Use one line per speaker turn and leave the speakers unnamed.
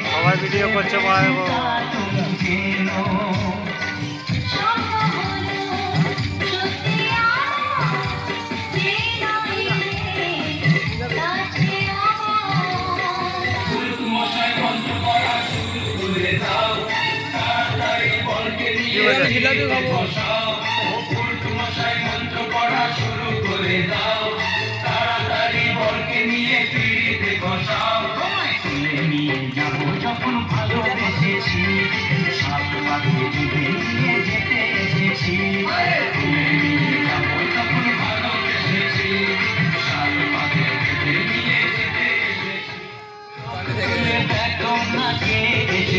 সবাই ভিডিও করছে ভাই
জিলাপি খাবো।
যখন ভালোবেসেছি সাত পাখি ডুবে নিয়ে যেতে এসেছি যাবো যখন ভালোবেসেছি সাত পাখি ডুবে নিয়ে যেতে এসেছি দেখো না কে এসে